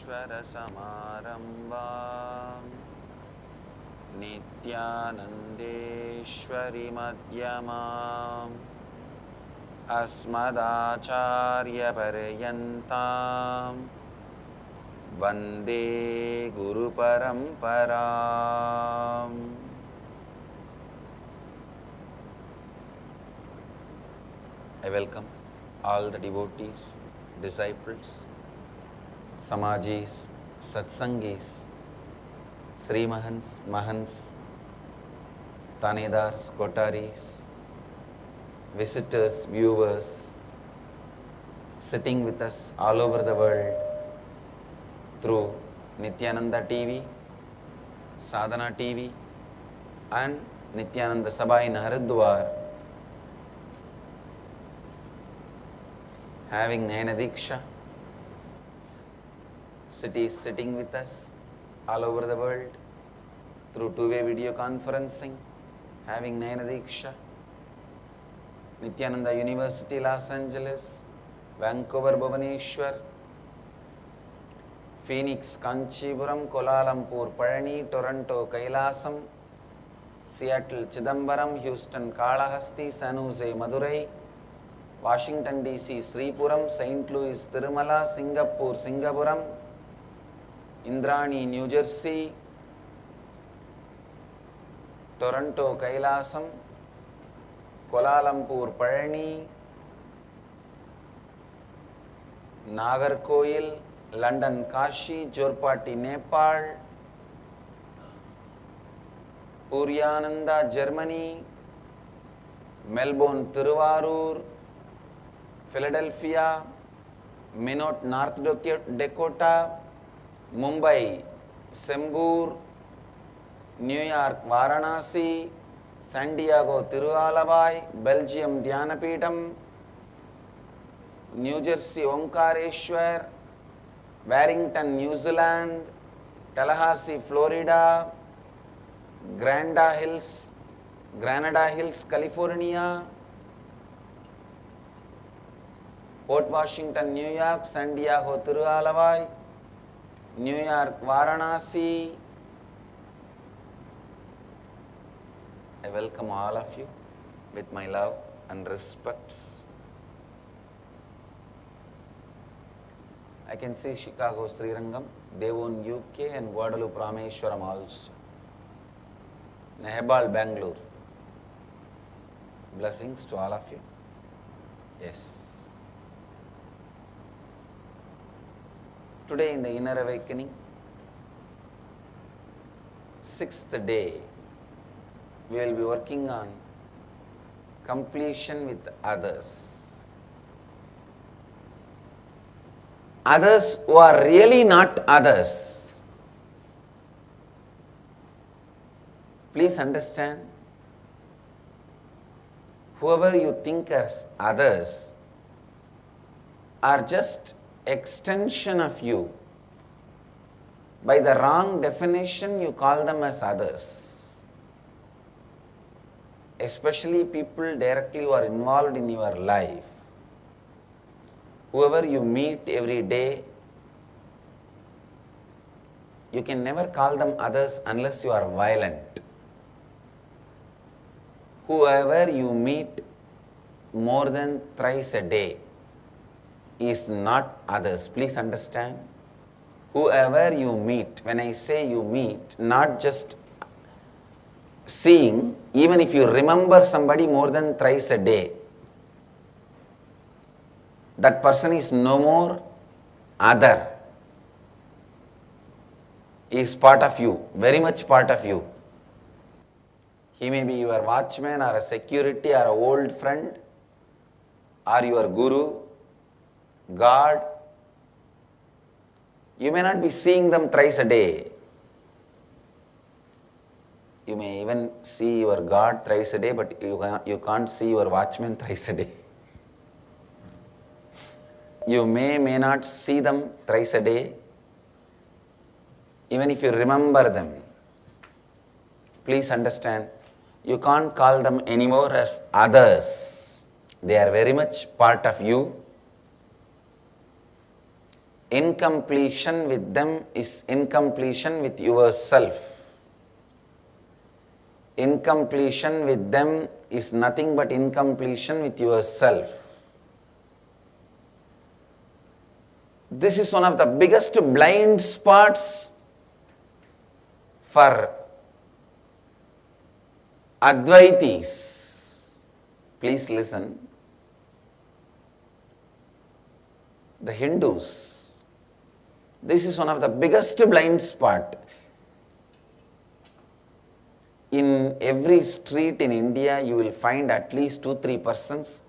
Samarambham Nithyanandeshwari Madhyamam Asmadacharya Paryantam Vande Guru Paramparam. I welcome all the devotees, disciples, Samajis, Satsangis, Srimahans, Mahans, Tanedars, Kotaris, visitors, viewers, sitting with us all over the world through Nithyananda TV, Sadhana TV and Nithyananda Sabha in Haridwar, having Nayana Diksha, cities sitting with us all over the world through two-way video conferencing, having Nayana Diksha, Nithyananda University, Los Angeles, Vancouver, Bhubaneswar, Phoenix, Kanchipuram, Kuala Lumpur, Palani, Toronto, Kailasam, Seattle, Chidambaram, Houston, Kalahasti, San Jose, Madurai, Washington DC, Sripuram, St. Louis, Tirumala, Singapore, Singapuram, Indrani, New Jersey, Toronto, Kailasam, Kuala Lumpur, Palani, Nagarkoil, London, Kashi, Jorpati, Nepal, Puryananda, Germany, Melbourne, Tiruvarur, Philadelphia, Minot, North Dakota, Mumbai, Sembur, New York, Varanasi, San Diego, Tirualabai, Belgium, Dhyanapidam, New Jersey, Omkareshwar, Warrington, New Zealand, Tallahassee, Florida, Granada Hills, California, Port Washington, New York, San Diego, Tirualabai, New York, Varanasi. I welcome all of you with my love and respects. I can see Chicago, Srirangam, Devon, UK and Guadalupe, Rameshwaram also. Nehebal, Bangalore. Blessings to all of you. Yes. Today in the Inner Awakening, 6th day, we will be working on completion with others. Others who are really not others. Please understand, whoever you think as others are just extension of you. By the wrong definition, you call them as others. Especially people directly who are involved in your life. Whoever you meet every day, you can never call them others unless you are violent. Whoever you meet more than thrice a day is not others. Please understand. Whoever you meet, when I say you meet, not just seeing, even if you remember somebody more than thrice a day, that person is no more other. He is part of you, very much part of you. He may be your watchman or a security or an old friend or your guru, God. You may not be seeing them thrice a day. You may even see your God thrice a day, but you can't see your watchman thrice a day. You may not see them thrice a day, even if you remember them. Please understand, you can't call them anymore as others. They are very much part of you. Incompletion with them is incompletion with yourself. Incompletion with them is nothing but incompletion with yourself. This is one of the biggest blind spots for Advaitis. Please listen. The Hindus. This is one of the biggest blind spot. In every street in India, you will find at least 2-3 persons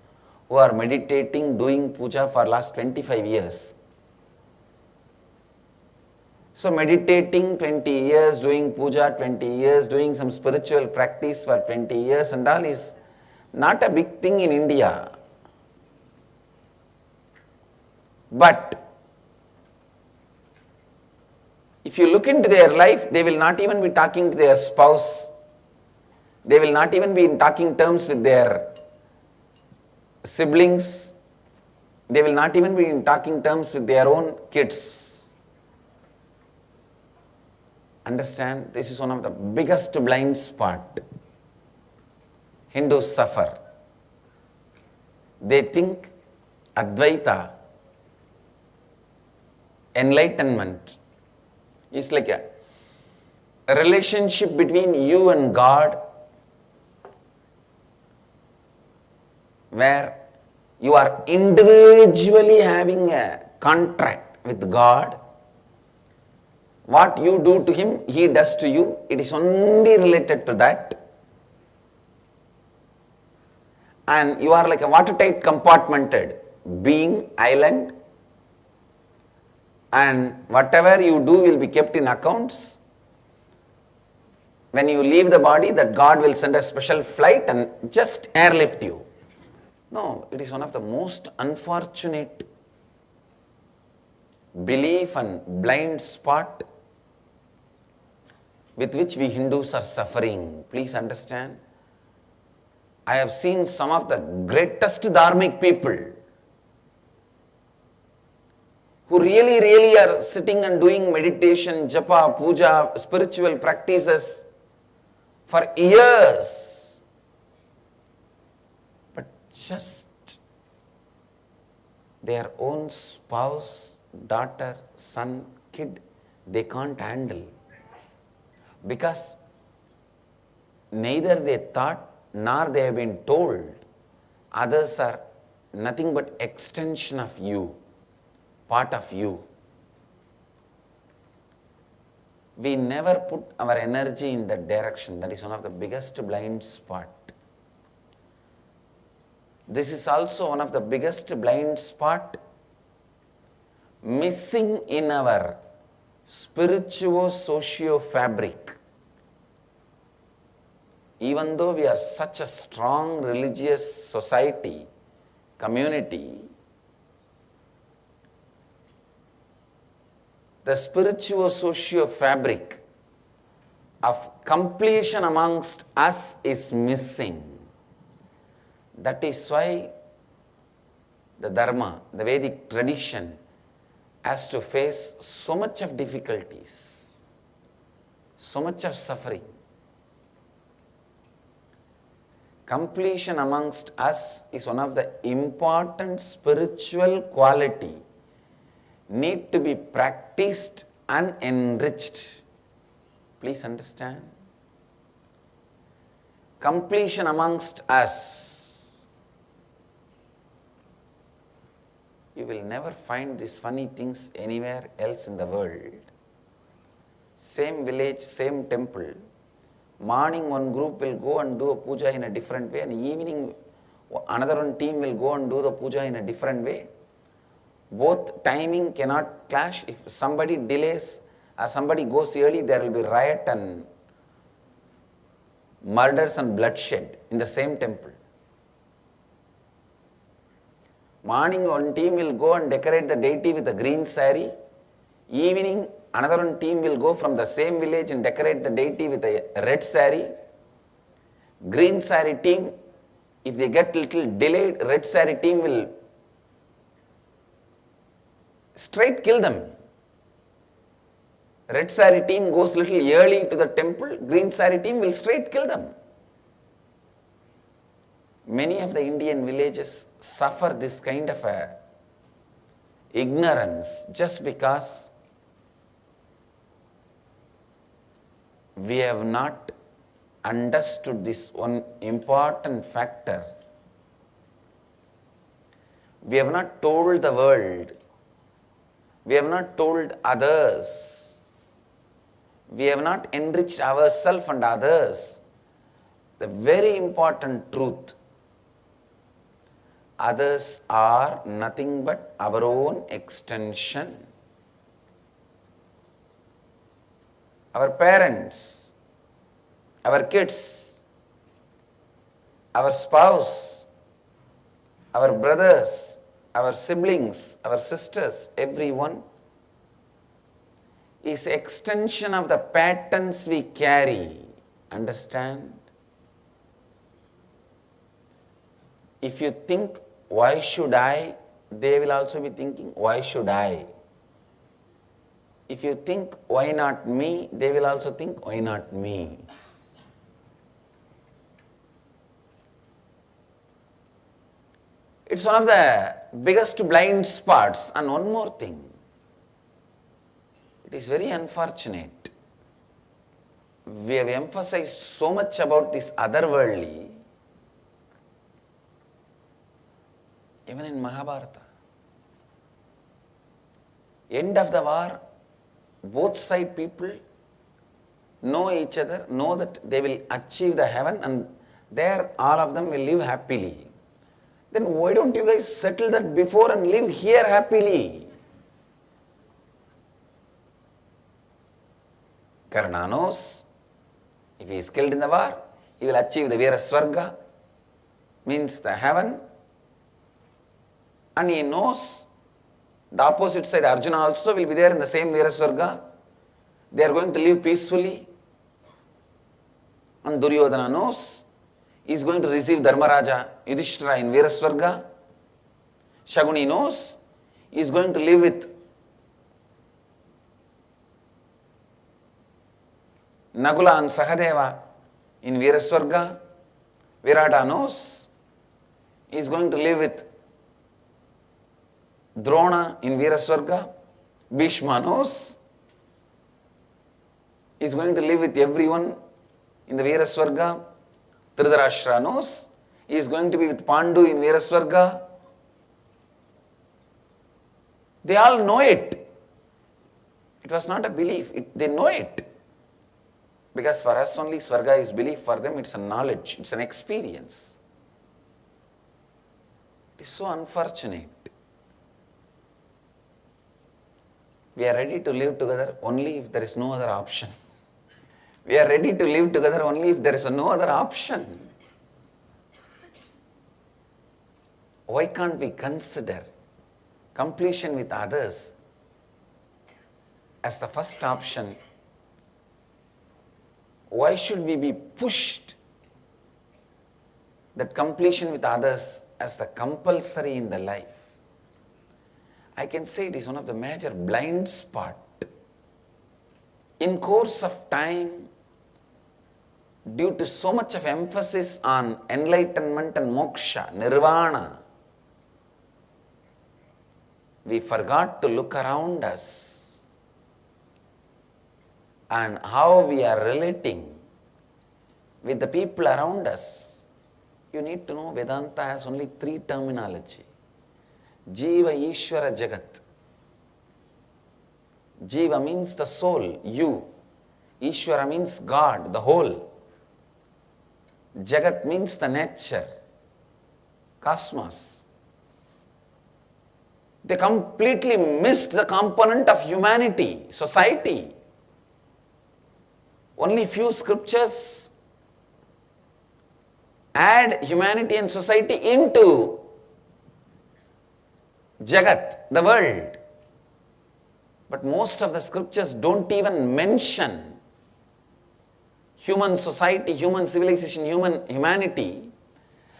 who are meditating, doing puja for last 25 years. So meditating 20 years, doing puja 20 years, doing some spiritual practice for 20 years and all is not a big thing in India. But if you look into their life, they will not even be talking to their spouse. They will not even be in talking terms with their siblings. They will not even be in talking terms with their own kids. Understand, this is one of the biggest blind spot. Hindus suffer. They think Advaita, enlightenment, is like a relationship between you and God, where you are individually having a contract with God. What you do to Him, He does to you. It is only related to that. And you are like a watertight compartmented being, island. And whatever you do will be kept in accounts. When you leave the body, that God will send a special flight and just airlift you. No, it is one of the most unfortunate belief and blind spot with which we Hindus are suffering. Please understand. I have seen some of the greatest dharmic people who really are sitting and doing meditation, japa, puja, spiritual practices for years. But just their own spouse, daughter, son, kid, they can't handle. Because neither they thought nor they have been told others are nothing but extension of you, part of you. We never put our energy in that direction. That is one of the biggest blind spot. This is also one of the biggest blind spot missing in our spirituo-socio fabric. Even though we are such a strong religious society, community, the spirituo-socio fabric of completion amongst us is missing. That is why the Dharma, the Vedic tradition, has to face so much of difficulties, so much of suffering. Completion amongst us is one of the important spiritual quality need to be practiced and enriched. Please understand. Completion amongst us. You will never find these funny things anywhere else in the world. Same village, same temple. Morning one group will go and do a puja in a different way, and evening another one team will go and do the puja in a different way. Both timing cannot clash. If somebody delays or somebody goes early, there will be riot and murders and bloodshed in the same temple. Morning one team will go and decorate the deity with a green sari. Evening another one team will go from the same village and decorate the deity with a red sari. Green sari team, if they get little delayed, red sari team will straight kill them. Red saree team goes little early to the temple, green saree team will straight kill them. Many of the Indian villages suffer this kind of a ignorance just because we have not understood this one important factor. We have not told the world, we have not told others, we have not enriched ourselves and others the very important truth. Others are nothing but our own extension. Our parents, our kids, our spouse, our brothers, our siblings, our sisters, everyone is extension of the patterns we carry. Understand? If you think, why should I? They will also be thinking, why should I? If you think, why not me? They will also think, why not me? It's one of the biggest blind spots. And one more thing. It is very unfortunate. We have emphasized so much about this otherworldly. Even in Mahabharata. End of the war, both side people know each other, know that they will achieve the heaven and there all of them will live happily. Then why don't you guys settle that before and live here happily? Karna knows, if he is killed in the war, he will achieve the Veera Swarga, means the heaven. And he knows the opposite side, Arjuna also will be there in the same Veera Swarga. They are going to live peacefully. And Duryodhana knows he is going to receive Dharmaraja Yudhishthira in Veera Swarga. Shaguni knows he is going to live with Nagula and Sahadeva in Veera Swarga. Virata knows he is going to live with Drona in Veera Swarga. Bhishma knows he is going to live with everyone in the Veera Swarga. Dhritarashtra knows he is going to be with Pandu in Veera Swarga. They all know it. It was not a belief, they know it. Because for us only Swarga is belief, for them it's a knowledge, it's an experience. It is so unfortunate. We are ready to live together only if there is no other option. We are ready to live together only if there is no other option. Why can't we consider completion with others as the first option? Why should we be pushed that completion with others as the compulsory in the life? I can say it is one of the major blind spot. In course of time, due to so much of emphasis on enlightenment and moksha, nirvana, we forgot to look around us and how we are relating with the people around us. You need to know Vedanta has only 3 terminology. Jiva, Ishvara, Jagat. Jiva means the soul, you. Ishvara means God, the whole. Jagat means the nature, cosmos. They completely missed the component of humanity, society. Only few scriptures add humanity and society into Jagat, the world. But most of the scriptures don't even mention human society, human civilization, humanity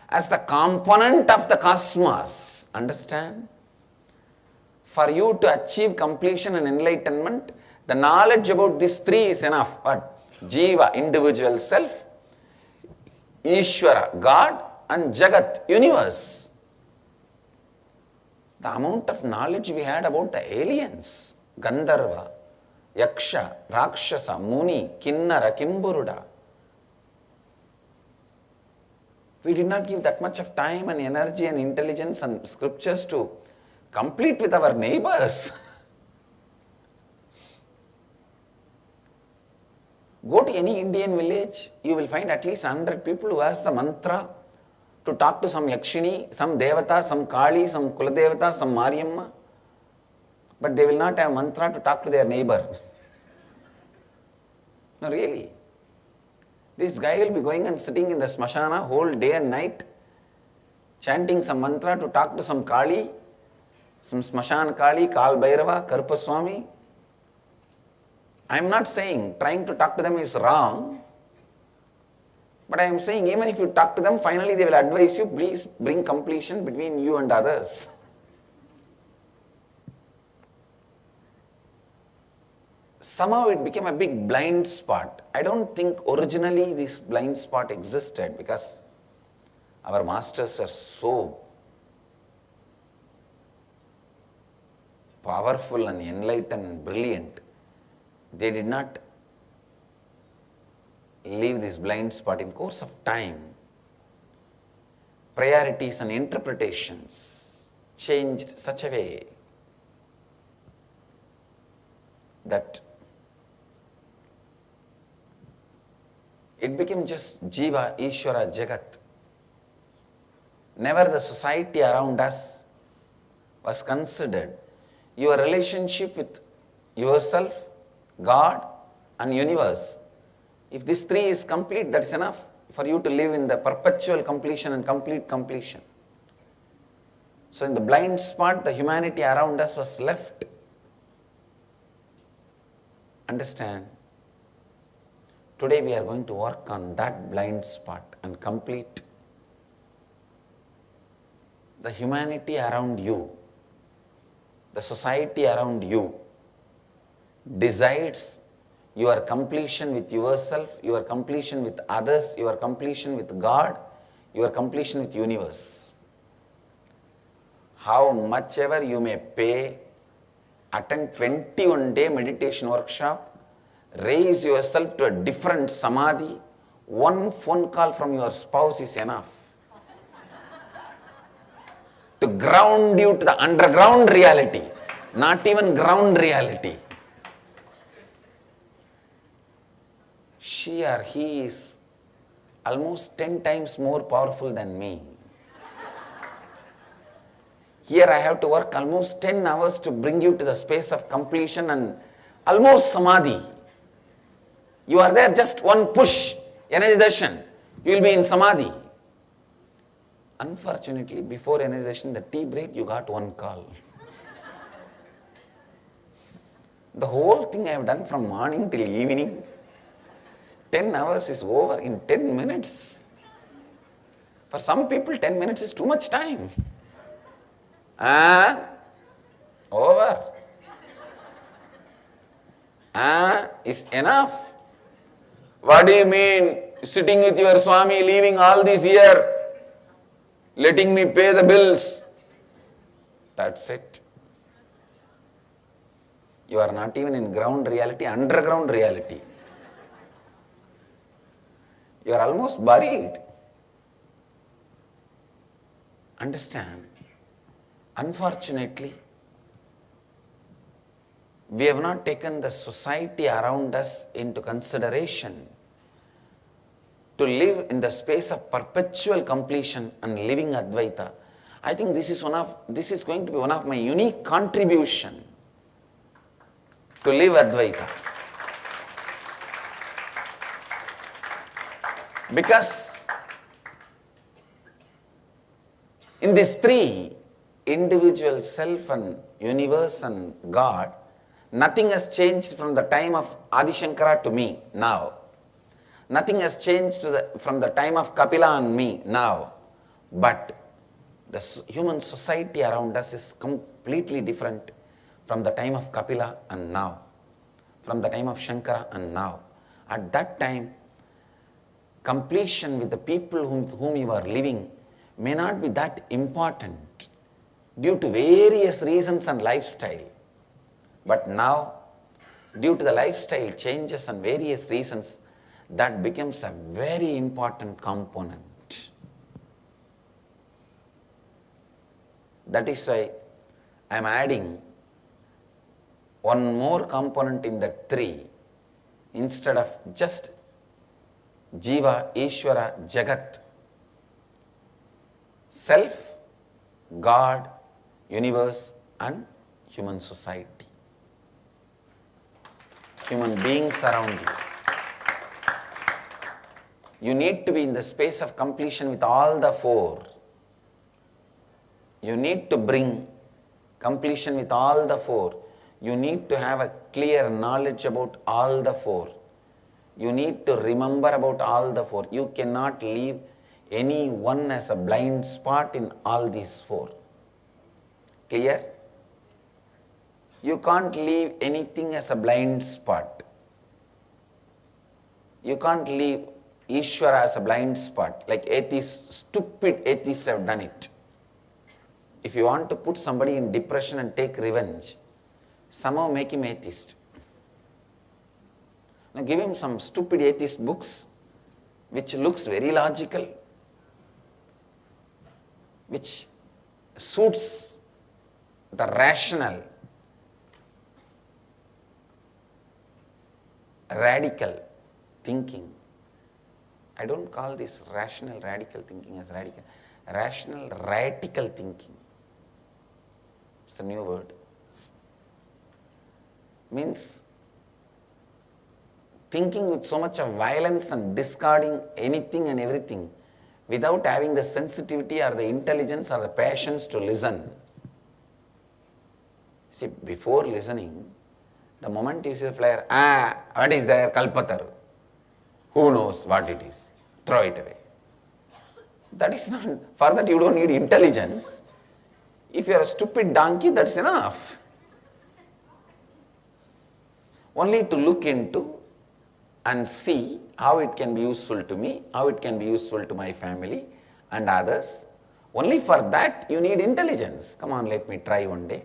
as the component of the cosmos. Understand? For you to achieve completion and enlightenment, the knowledge about these three is enough. But Jiva, individual self, Ishvara, God, and Jagat, universe. The amount of knowledge we had about the aliens, Gandharva, Yaksha, Rakshasa, Muni, Kinnara, Kimburuda. We did not give that much of time and energy and intelligence and scriptures to complete with our neighbors. Go to any Indian village, you will find at least 100 people who has the mantra to talk to some Yakshini, some Devata, some Kali, some Kuladevata, some Mariamma. But they will not have mantra to talk to their neighbor. No, really. This guy will be going and sitting in the smashana whole day and night, chanting some mantra to talk to some Kali, some Smashan Kali, Kal Bhairava, Karpaswami. I am not saying trying to talk to them is wrong, but I am saying even if you talk to them, finally they will advise you, please bring completion between you and others. Somehow it became a big blind spot. I don't think originally this blind spot existed because our masters are so powerful and enlightened and brilliant. They did not leave this blind spot. In course of time, priorities and interpretations changed such a way that it became just Jiva, Ishvara, Jagat. Never the society around us was considered. Your relationship with yourself, God, and universe. If this three is complete, that is enough for you to live in the perpetual completion and complete completion. So in the blind spot, the humanity around us was left. Understand? Today we are going to work on that blind spot and complete the humanity around you, the society around you decides your completion with yourself, your completion with others, your completion with God, your completion with universe. How much ever you may pay, attend 21-day meditation workshop, raise yourself to a different samadhi, one phone call from your spouse is enough to ground you to the underground reality, not even ground reality. She or he is almost 10 times more powerful than me. Here I have to work almost 10 hours to bring you to the space of completion and almost samadhi. You are there, just one push, energization, you will be in samadhi. Unfortunately, before energization, the tea break, you got one call. The whole thing I have done from morning till evening, 10 hours is over in 10 minutes. For some people, 10 minutes is too much time. Over. Is enough. What do you mean? Sitting with your Swami, leaving all this year, letting me pay the bills. That's it. You are not even in ground reality, underground reality. You are almost buried. Understand? Unfortunately, we have not taken the society around us into consideration to live in the space of perpetual completion and living Advaitha. I think this is going to be one of my unique contribution to live Advaita. Because in these three, individual self and universe and God, nothing has changed from the time of Adi Shankara to me now. Nothing has changed from the time of Kapila and me now. But the human society around us is completely different. from the time of Kapila and now, from the time of Shankara and now. At that time, completion with the people with whom you are living may not be that important due to various reasons and lifestyle. But now, due to the lifestyle changes and various reasons, that becomes a very important component. That is why I am adding one more component in the three. Instead of just Jiva, Ishvara, Jagat, self, God, universe and human society. Human beings around you. You need to be in the space of completion with all the four. You need to bring completion with all the four. You need to have a clear knowledge about all the four. You need to remember about all the four. You cannot leave any one as a blind spot in all these four. Clear? You can't leave anything as a blind spot. You can't leave Ishvara as a blind spot, like atheists, stupid atheists have done it. If you want to put somebody in depression and take revenge, somehow make him atheist. Now give him some stupid atheist books, which looks very logical, which suits the rational, radical thinking. I don't call this rational radical thinking as radical. Rational radical thinking. It's a new word. Means thinking with so much of violence and discarding anything and everything without having the sensitivity or the intelligence or the patience to listen. See, before listening, the moment you see the flare, what is there? Kalpataru. Who knows what it is? Throw it away. That is not, for that you don't need intelligence. If you are a stupid donkey, that's enough. Only to look into and see how it can be useful to me, how it can be useful to my family and others. Only for that you need intelligence. Come on, let me try one day.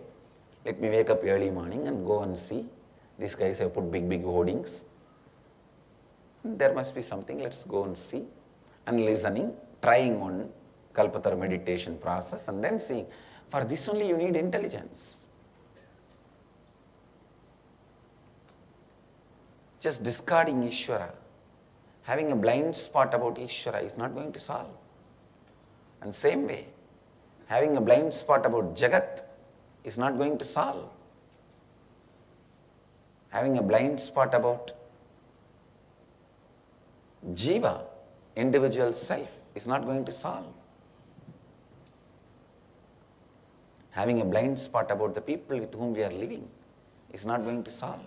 Let me wake up early morning and go and see. These guys have put big hoardings. There must be something, let's go and see. And listening, trying on Kalpataru meditation process and then seeing. For this only you need intelligence. Just discarding Ishvara, having a blind spot about Ishvara is not going to solve. And same way, having a blind spot about Jagat is not going to solve. Having a blind spot about Jiva, individual self, is not going to solve. Having a blind spot about the people with whom we are living is not going to solve.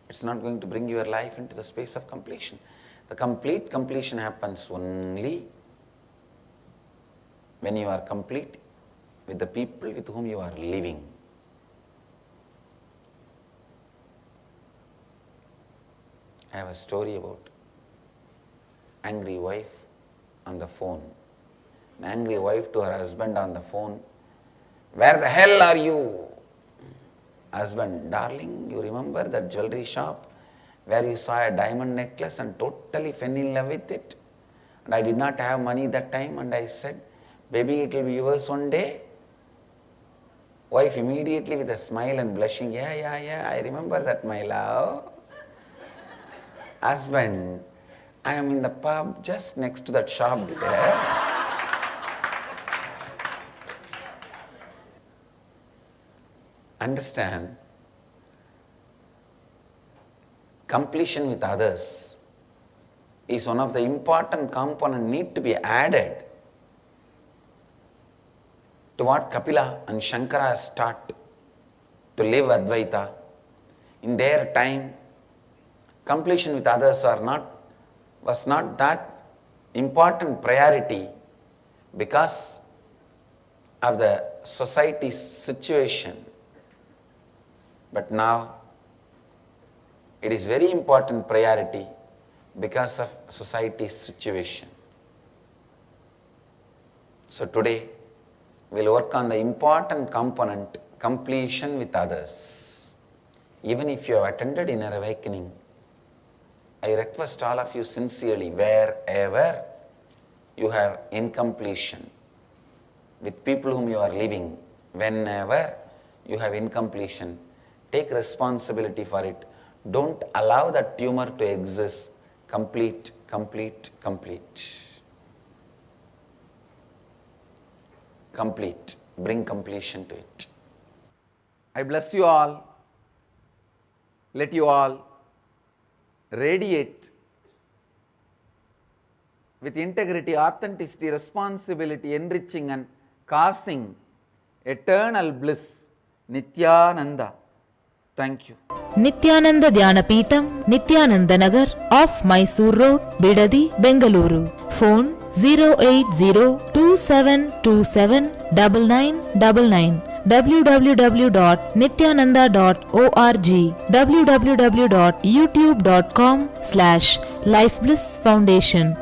It's not going to bring your life into the space of completion. The complete completion happens only when you are complete with the people with whom you are living. I have a story about angry wife on the phone. An angry wife to her husband on the phone. Where the hell are you? Husband, darling, you remember that jewelry shop where you saw a diamond necklace and totally fell in love with it? And I did not have money that time and I said, baby, it will be yours one day. Wife immediately with a smile and blushing, yeah, I remember that, my love. Husband, I am in the pub just next to that shop there. Understand, completion with others is one of the important components need to be added to what Kapila and Shankara has taught to live Advaita. In their time, completion with others was not that important priority because of the society's situation. But now it is very important priority because of society's situation. So today we'll work on the important component, completion with others. Even if you have attended inner awakening, I request all of you sincerely, wherever you have incompletion with people whom you are living, whenever you have incompletion, take responsibility for it. Don't allow that tumor to exist. Complete, complete, complete. Complete. Bring completion to it. I bless you all. Let you all radiate with integrity, authenticity, responsibility, enriching and causing eternal bliss. Nithyananda. Thank you. Nithyananda Dhyanapītam, Nithyananda Nagar, off Mysore Road, Bidadi, Bengaluru. Phone 08027279999. www.nithyananda.org. www.youtube.com/Life Bliss Foundation.